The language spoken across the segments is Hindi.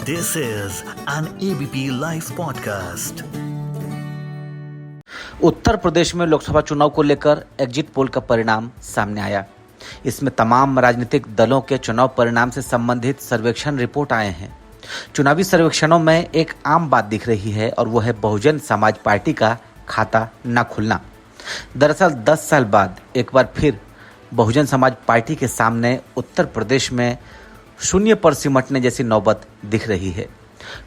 This is an ABP Life podcast. Uttar Pradesh में लोकसभा चुनाव को लेकर एग्जिट पोल का परिणाम सामने आया। इसमें तमाम राजनीतिक दलों के चुनाव परिणाम से संबंधित सर्वेक्षण रिपोर्ट आए हैं। चुनावी सर्वेक्षणों में एक आम बात दिख रही है और वो है बहुजन समाज पार्टी का खाता न खुलना। दरअसल 10 साल बाद एक बार फिर बहुजन समाज पार्टी के सामने उत्तर प्रदेश में शून्य पर सिमटने जैसी नौबत दिख रही है।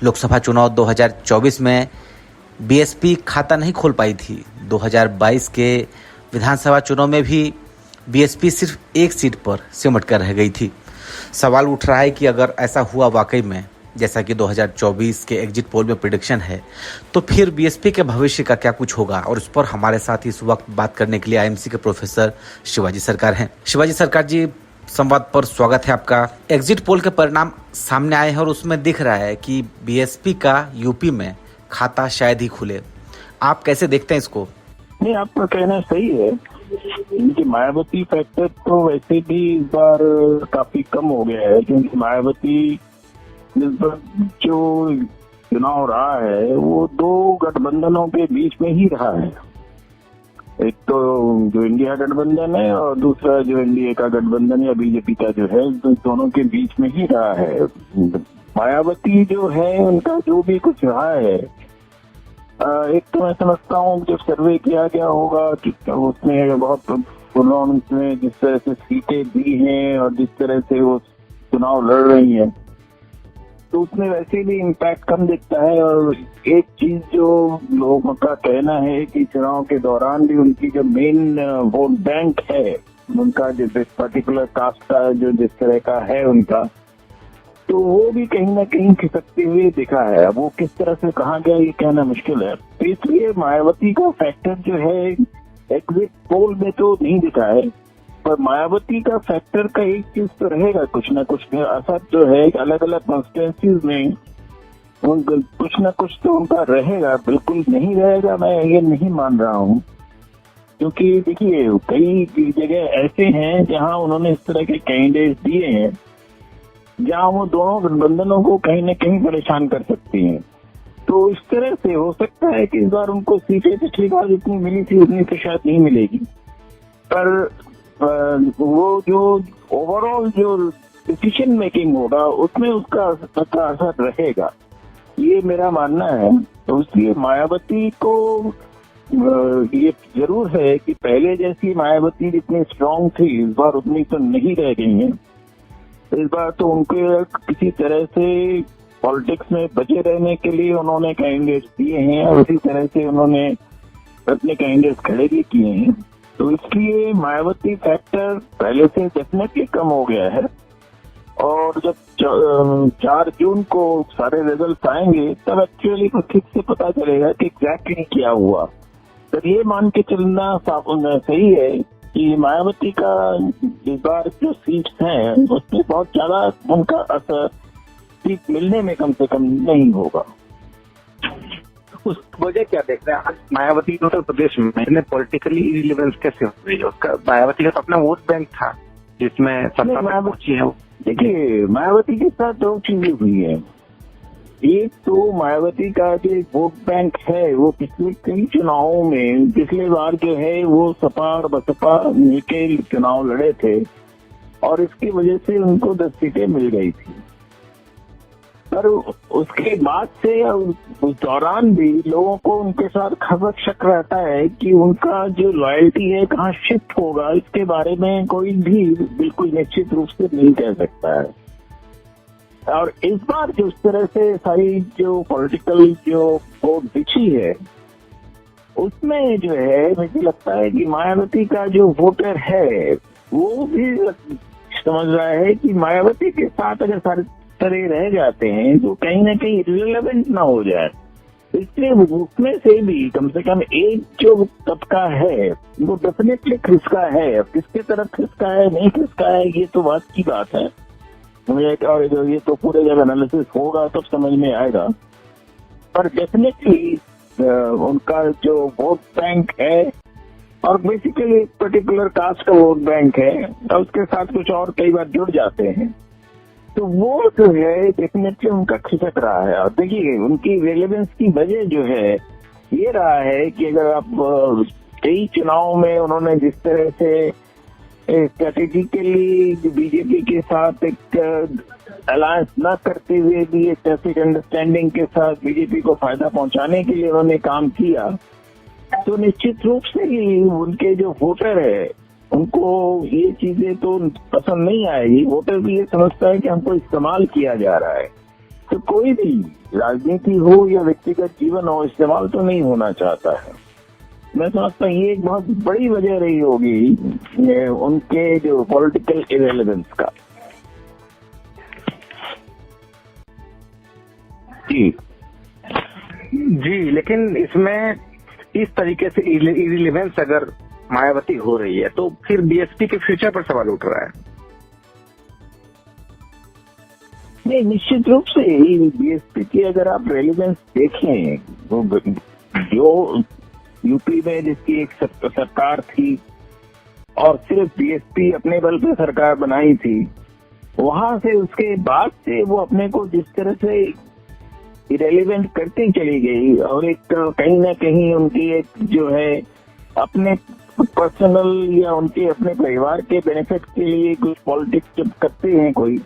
लोकसभा चुनाव 2024 में बीएसपी खाता नहीं खोल पाई थी। 2022 के विधानसभा चुनाव में भी बीएसपी सिर्फ एक सीट पर सिमट कर रह गई थी। सवाल उठ रहा है कि अगर ऐसा हुआ वाकई में, जैसा कि 2024 के एग्जिट पोल में प्रेडिक्शन है, तो फिर बीएसपी के भविष्य का क्या कुछ होगा। और उस पर हमारे साथ इस वक्त बात करने के लिए आईएमसी के प्रोफेसर शिवाजी सरकार हैं। शिवाजी सरकार जी, संवाद पर स्वागत है आपका। एग्जिट पोल के परिणाम सामने आए हैं और उसमें दिख रहा है कि बीएसपी का यूपी में खाता शायद ही खुले। आप कैसे देखते हैं इसको? नहीं, आपका कहना सही है। क्योंकि मायावती फैक्टर तो वैसे भी इस बार काफी कम हो गया है, क्योंकि मायावती इस बार जो चुनाव रहा है वो दो गठबंधनों के बीच में ही रहा है। एक तो जो इंडिया गठबंधन है और दूसरा जो एनडीए का गठबंधन या बीजेपी का जो है, दोनों के बीच में ही रहा है। मायावती जो है उनका जो भी कुछ रहा है, एक तो मैं समझता हूँ जब सर्वे किया गया होगा उसमें बहुत उन्होंने जिस तरह से सीटें दी हैं और जिस तरह से वो चुनाव लड़ रही हैं, तो उसमें वैसे भी इम्पैक्ट कम दिखता है। और एक चीज जो लोगों का कहना है कि चुनाव के दौरान भी उनकी जो मेन वोट बैंक है, उनका जो पर्टिकुलर कास्ट का जो जिस तरह का है उनका, तो वो भी कहीं ना कहीं खिसकते हुए दिखा है। अब वो किस तरह से कहा गया ये कहना मुश्किल है। तो इसलिए मायावती का फैक्टर जो है एग्जिट पोल में तो नहीं दिखा है, पर मायावती का फैक्टर का एक चीज तो रहेगा, कुछ ना कुछ असर जो है अलग अलग कॉन्स्टिट्यूएंसीज में कुछ ना कुछ तो उनका रहेगा। बिल्कुल नहीं रहेगा मैं ये नहीं मान रहा हूँ, क्योंकि देखिए कई जगह ऐसे हैं जहाँ उन्होंने इस तरह के कैंडिडेट दिए हैं जहाँ वो दोनों गठबंधनों को कहीं न कहीं परेशान कर सकती हैं। तो इस तरह से हो सकता है कि इस बार उनको सीटें पिछली बार जितनी मिली थी उतनी तो शायद नहीं मिलेगी, पर वो जो ओवरऑल जो डिसीजन मेकिंग होगा उसमें उसका असर रहेगा, ये मेरा मानना है। तो इसलिए मायावती को ये जरूर है कि पहले जैसी मायावती जितनी स्ट्रांग थी इस बार उतनी तो नहीं रह गई है। इस बार तो उनके किसी तरह से पॉलिटिक्स में बचे रहने के लिए उन्होंने कैंडिडेट दिए हैं और उसी तरह से उन्होंने अपने कैंडिडेट खड़े भी किए हैं। तो इसलिए मायावती फैक्टर पहले से डेफिनेटली कम हो गया है। और जब 4 जून को सारे रिजल्ट आएंगे तब एक्चुअली को ठीक से पता चलेगा कि एग्जैक्टली क्या हुआ। तो ये मान के चलना सही है कि मायावती का इस बार जो सीट्स हैं उसमें बहुत ज्यादा उनका असर सीट मिलने में कम से कम नहीं होगा। उस वजह क्या देख रहे हैं आज मायावती उत्तर प्रदेश में पॉलिटिकली रिलेवेंस कैसे हो रही है उसका? मायावती का तो अपना वोट बैंक था जिसमें सत्ता पहुंची है। देखिए मायावती के साथ 2 चीजें हुई है। एक तो मायावती का जो वोट बैंक है वो पिछले कई चुनावों में, पिछले बार जो है वो सपा और बसपा मिलकर चुनाव लड़े थे और इसकी वजह से उनको 10 सीटें मिल गई थी। पर उसके बाद से उस दौरान भी लोगों को उनके साथ खबर शक रहता है कि उनका जो लॉयल्टी है कहाँ शिफ्ट होगा, इसके बारे में कोई भी बिल्कुल निश्चित रूप से नहीं कह सकता है। और इस बार जिस तरह से सारी जो पॉलिटिकल जो वोट बिछी है उसमें जो है मुझे लगता है कि मायावती का जो वोटर है वो भी समझ रहा है कि मायावती के साथ अगर सारे तरह रह जाते हैं तो कहीं ना कहीं रिलेवेंट ना हो जाए। इसलिए उसमें से भी कम से कम एक जो तबका है वो डेफिनेटली खिसका है। अब किसके तरफ खिसका है नहीं खिसका है ये तो बात की बात है, और ये तो पूरे जब एनालिसिस होगा तब समझ में आएगा। पर डेफिनेटली उनका जो वोट बैंक है और बेसिकली एक पर्टिकुलर कास्ट का वोट बैंक है और उसके साथ कुछ और कई बार जुड़ जाते हैं, तो वो जो है डेफिनेटली उनका खिसक रहा है। और देखिए उनकी रेलेवेंस की वजह जो है ये रहा है कि अगर आप कई चुनाव में उन्होंने जिस तरह से स्ट्रेटेजिकली बीजेपी के साथ एक अलायंस न करते हुए भी एक टैसिट अंडरस्टैंडिंग के साथ बीजेपी को फायदा पहुंचाने के लिए उन्होंने काम किया, तो निश्चित रूप से ही उनके जो वोटर है उनको ये चीजें तो पसंद नहीं आएगी। वोटर भी ये समझता है कि हमको इस्तेमाल किया जा रहा है। तो कोई भी राजनीति हो या व्यक्तिगत जीवन हो, इस्तेमाल तो नहीं होना चाहता है। मैं समझता हूँ ये एक बहुत बड़ी वजह रही होगी उनके जो पॉलिटिकल इरेलेवेंस का। जी, लेकिन इसमें इस तरीके से इरिलेवेंस अगर मायावती हो रही है तो फिर बीएसपी के फ्यूचर पर सवाल उठ रहा है। नहीं, निश्चित रूप से बीएसपी की अगर आप रेलेवेंस देखें, जो यूपी में जिसकी एक सरकार थी और सिर्फ बीएसपी अपने बल पे सरकार बनाई थी, वहां से उसके बाद से वो अपने को जिस तरह से इरेलीवेंट करती चली गई और एक कहीं ना कहीं उनकी एक जो है अपने पर्सनल या उनके अपने परिवार के बेनिफिट के लिए कुछ पॉलिटिक्स जब करते हैं कोई,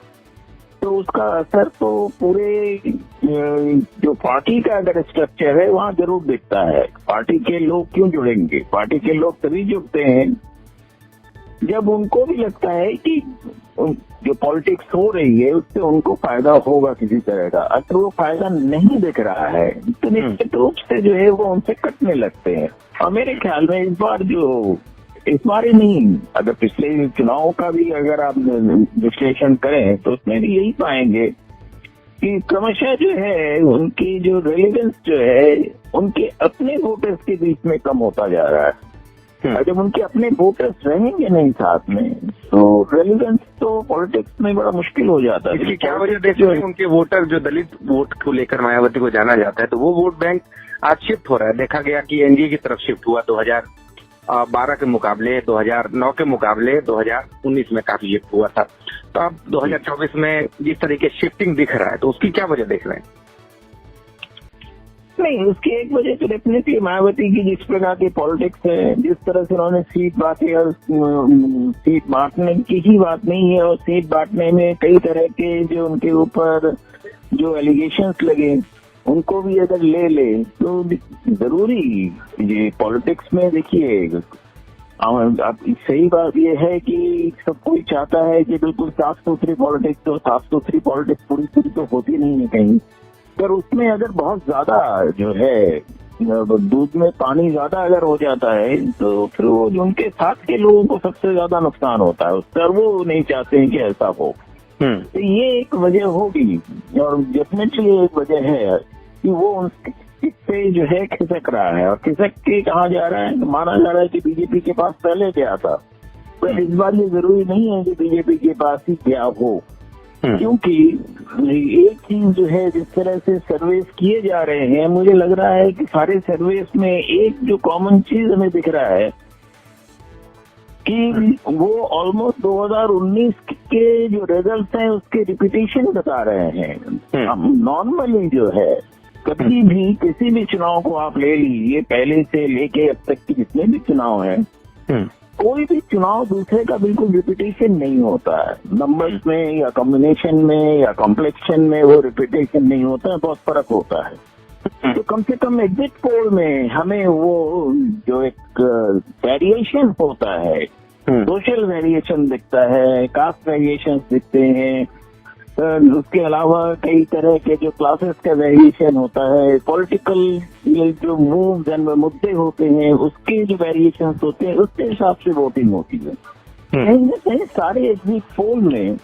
तो उसका असर तो पूरे जो पार्टी का अगर स्ट्रक्चर है वहाँ जरूर दिखता है। पार्टी के लोग क्यों जुड़ेंगे? पार्टी के लोग तभी जुड़ते हैं जब उनको भी लगता है कि जो पॉलिटिक्स हो रही है उससे उनको फायदा होगा किसी तरह का। अगर वो फायदा नहीं दिख रहा है तो निश्चित रूप से जो है वो उनसे कटने लगते हैं। और मेरे ख्याल में इस बार ही नहीं, अगर पिछले चुनाव का भी अगर आप विश्लेषण करें तो उसमें भी यही पाएंगे कि क्रमशः जो है उनकी जो रेलेवेंस जो है उनके अपने वोटर्स के बीच में कम होता जा रहा है। और जब उनके अपने वोटर्स रहेंगे नहीं साथ में तो रेलेवेंस तो पॉलिटिक्स में बड़ा मुश्किल हो जाता है। इसकी क्या वजह देखते हैं? उनके वोटर जो दलित वोट को लेकर मायावती को जाना जाता है, तो वो वोट बैंक आज शिफ्ट हो रहा है। देखा गया कि एनडीए की तरफ शिफ्ट हुआ 2012 के मुकाबले, 2009 के मुकाबले 2019 में काफी शिफ्ट हुआ था। तो अब 2024 में जिस तरीके शिफ्टिंग दिख रहा है तो उसकी क्या वजह देख रहे हैं? नहीं, उसकी एक वजह तो डेफिनेटली मायावती की जिस प्रकार की पॉलिटिक्स है, जिस तरह से उन्होंने सीट बांटी, और सीट बांटने की ही बात नहीं है, और सीट बांटने में कई तरह के जो उनके ऊपर जो एलिगेशंस लगे उनको भी अगर ले तो जरूरी ये पॉलिटिक्स में देखिए सही बात ये है कि सब कोई चाहता है कि बिल्कुल साफ सुथरी पॉलिटिक्स, तो साफ सुथरी पॉलिटिक्स पूरी तो होती नहीं है कहीं, पर उसमें अगर बहुत ज्यादा जो है दूध में पानी ज्यादा अगर हो जाता है तो फिर वो जो उनके साथ के लोगों को सबसे ज्यादा नुकसान होता है उससे, और वो नहीं चाहते हैं कि ऐसा हो। तो ये एक वजह होगी, और डेफिनेटली एक वजह है कि वो उससे जो है खिसक रहा है। और खिसक के कहा जा रहा है, माना जा रहा है कि बीजेपी के पास पहले गया था, पर इस बार ये जरूरी नहीं है कि बीजेपी के पास ही गया हो, क्योंकि एक चीज जो है जिस तरह से सर्वेस किए जा रहे हैं, मुझे लग रहा है कि सारे सर्वेस में एक जो कॉमन चीज हमें दिख रहा है कि वो ऑलमोस्ट 2019 के जो रिजल्ट हैं उसके रिपीटेशन बता रहे हैं। नॉर्मली जो है कभी भी किसी भी चुनाव को आप ले लीजिए, पहले से लेके अब तक के जितने भी चुनाव हैं, कोई भी चुनाव दूसरे का बिल्कुल रिपीटेशन नहीं होता है। नंबर्स में या कॉम्बिनेशन में या कॉम्प्लेक्शन में वो रिपीटेशन नहीं होता है, बहुत फर्क होता है। तो कम से कम एग्जिट पोल में हमें वो जो एक वेरिएशन होता है, सोशल वेरिएशन दिखता है, कास्ट वेरिएशन दिखते हैं, उसके अलावा कई तरह के जो क्लासेस का वेरिएशन होता है, पॉलिटिकल जो मूव्स एंड मुद्दे होते हैं उसके जो वेरिएशन होते हैं, उसके हिसाब से वोटिंग होती है। कहीं ना कहीं सारे एग्जिट पोल में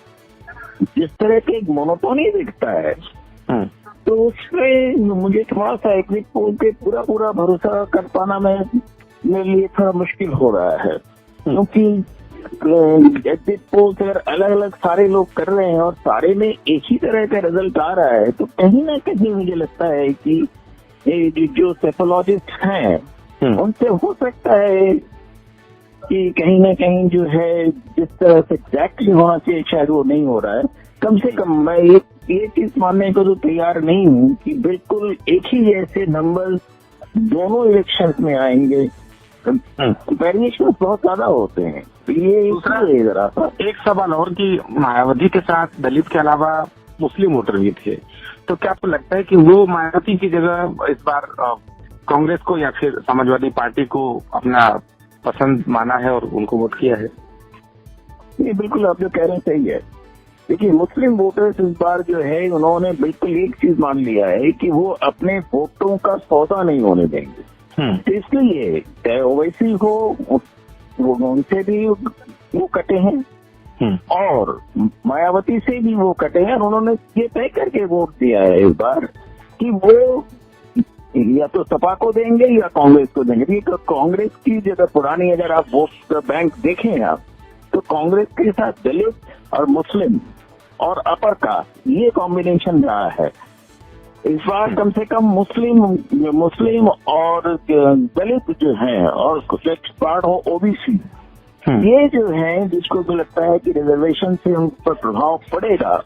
जिस तरह के एक मोनोटोनी दिखता है, तो उसमें मुझे थोड़ा सा एग्जिट पोल पे पूरा भरोसा कर पाना मेरे लिए थोड़ा मुश्किल हो रहा है, क्योंकि एग्जिट पोल अगर अलग अलग सारे लोग कर रहे हैं और सारे में एक ही तरह का रिजल्ट आ रहा है, तो कहीं ना कहीं मुझे लगता है कि जो सेफोलॉजिस्ट हैं उनसे हो सकता है कि कहीं ना कहीं जो है जिस तरह से एग्जैक्टली होना चाहिए शायद वो नहीं हो रहा है। कम से कम मैं ये चीज मानने को तो तैयार नहीं हूँ कि बिल्कुल एक ही जैसे नंबर दोनों इलेक्शंस में आएंगे। वेरिएशन बहुत ज्यादा होते हैं, तो ये दूसरा इसलिए जरा सा एक सवाल और कि मायावती के साथ दलित के अलावा मुस्लिम वोटर भी थे, तो क्या आपको लगता है कि वो मायावती की जगह इस बार कांग्रेस को या फिर समाजवादी पार्टी को अपना पसंद माना है और उनको वोट किया है? ये बिल्कुल आप जो कह रहे हैं सही है। देखिए, मुस्लिम वोटर्स इस बार जो है उन्होंने बिल्कुल एक चीज मान लिया है कि वो अपने वोटों का सौदा नहीं होने देंगे। तो इसलिए चाहे ओवैसी हो, वो उनसे भी वो कटे हैं और मायावती से भी वो कटे हैं, और उन्होंने ये तय करके वोट दिया है इस बार कि वो या तो सपा को देंगे या कांग्रेस को देंगे। कांग्रेस की जगह पुरानी अगर आप वोट बैंक देखें आप, तो कांग्रेस के साथ दलित और मुस्लिम और अपर कास्ट ये कॉम्बिनेशन रहा है। इस बार कम से कम मुस्लिम और दलित जो हैं और नेक्स्ट पार्ट हो ओबीसी, ये जो है जिसको तो लगता है कि रिजर्वेशन से उन पर प्रभाव पड़ेगा,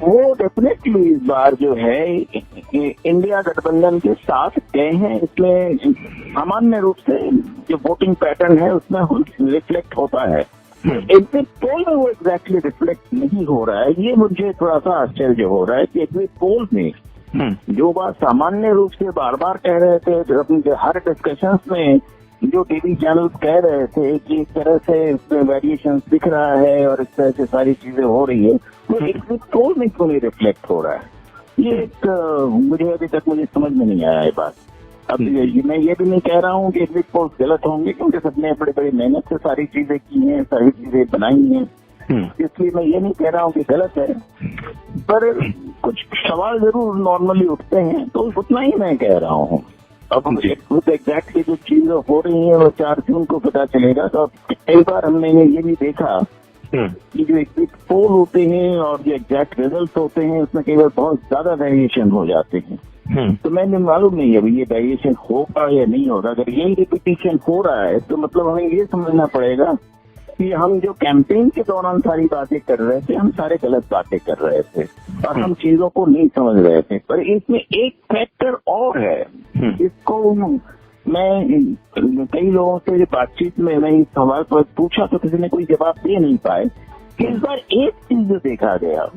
वो डेफिनेटली इस बार जो है इंडिया गठबंधन के साथ गए हैं। इसमें सामान्य रूप से जो वोटिंग पैटर्न है उसमें रिफ्लेक्ट होता है। एग्जिट पोल में वो एग्जैक्टली रिफ्लेक्ट नहीं हो रहा है, ये मुझे थोड़ा सा आश्चर्य हो रहा है कि एग्जिट पोल में जो बात सामान्य रूप से बार बार कह रहे थे, अपने हर डिस्कशंस में जो टीवी चैनल कह रहे थे कि इस तरह से इसमें वेरिएशन दिख रहा है और इस तरह से सारी चीजें हो रही है, तो एग्जिट पोल में क्यों नहीं रिफ्लेक्ट हो रहा है? ये एक मुझे अभी तक समझ में नहीं आया ये बात। अब मैं ये भी नहीं कह रहा हूँ कि एग्जिट पोल्स गलत होंगे, क्योंकि सबने बड़ी बड़ी मेहनत से सारी चीजें की हैं, सारी चीजें बनाई हैं, इसलिए मैं ये नहीं कह रहा हूँ कि गलत है, पर कुछ सवाल जरूर नॉर्मली उठते हैं, तो उतना ही मैं कह रहा हूँ। अब एग्जैक्टली जो चीजें हो रही हैं वो 4 जून को पता चलेगा। तो अब कई बार हमने ये भी देखा कि जो एग्जिट पोल होते हैं और जो एग्जैक्ट रिजल्ट होते हैं उसमें कई बार बहुत ज्यादा वेरिएशन हो जाते हैं। तो मैंने मालूम नहीं है ये वेरिएशन होगा या नहीं होगा। अगर यही रिपीटिशन हो रहा है तो मतलब हमें ये समझना पड़ेगा कि हम जो कैंपेन के दौरान सारी बातें कर रहे थे, हम सारे गलत बातें कर रहे थे और हम चीजों को नहीं समझ रहे थे। पर इसमें एक फैक्टर और है, इसको मैं कई लोगों से बातचीत में मैं इस सवाल पर पूछा तो किसी ने कोई जवाब दे नहीं पाए कि इस बार एक चीज जो देखा गया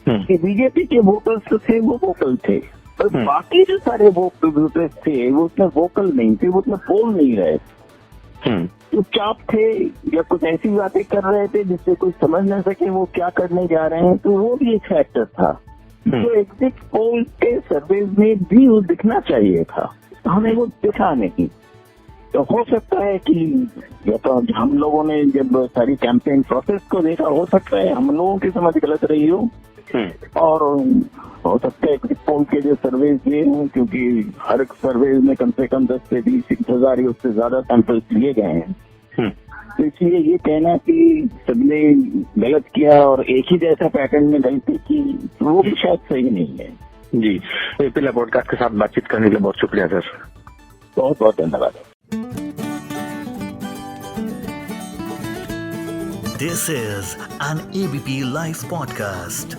कि बीजेपी के वोटर्स तो थे वो वोकल थे, पर बाकी जो सारे वोटर्स थे वो उसमें वोकल नहीं थे, वो उसमें बोल नहीं रहे, चुपचाप थे या कुछ ऐसी बातें कर रहे थे जिससे कोई समझ न सके वो क्या करने जा रहे हैं। तो वो भी एक फैक्टर था जो एग्जिट पोल के सर्वेज में भी वो दिखना चाहिए था, हमें वो दिखा नहीं। तो हो सकता है कि या तो हम लोगों ने जब सारी कैंपेन प्रोसेस को देखा, हो सकता है हम लोगों की समझ गलत रही हो, और हो सकता है एग्जिट पोल के जो सर्वेज लिए हैं, क्योंकि हर सर्वेज में कम से कम 10 से 20,000 या उससे ज्यादा सैंपल्स लिए गए हैं, तो इसलिए ये कहना कि सबने गलत किया और एक ही जैसा पैटर्न में गलती की, वो भी शायद सही नहीं है। जी, पहला पॉडकास्ट के साथ बातचीत करने के लिए बहुत शुक्रिया सर। बहुत बहुत धन्यवाद। This is an ABP Live podcast.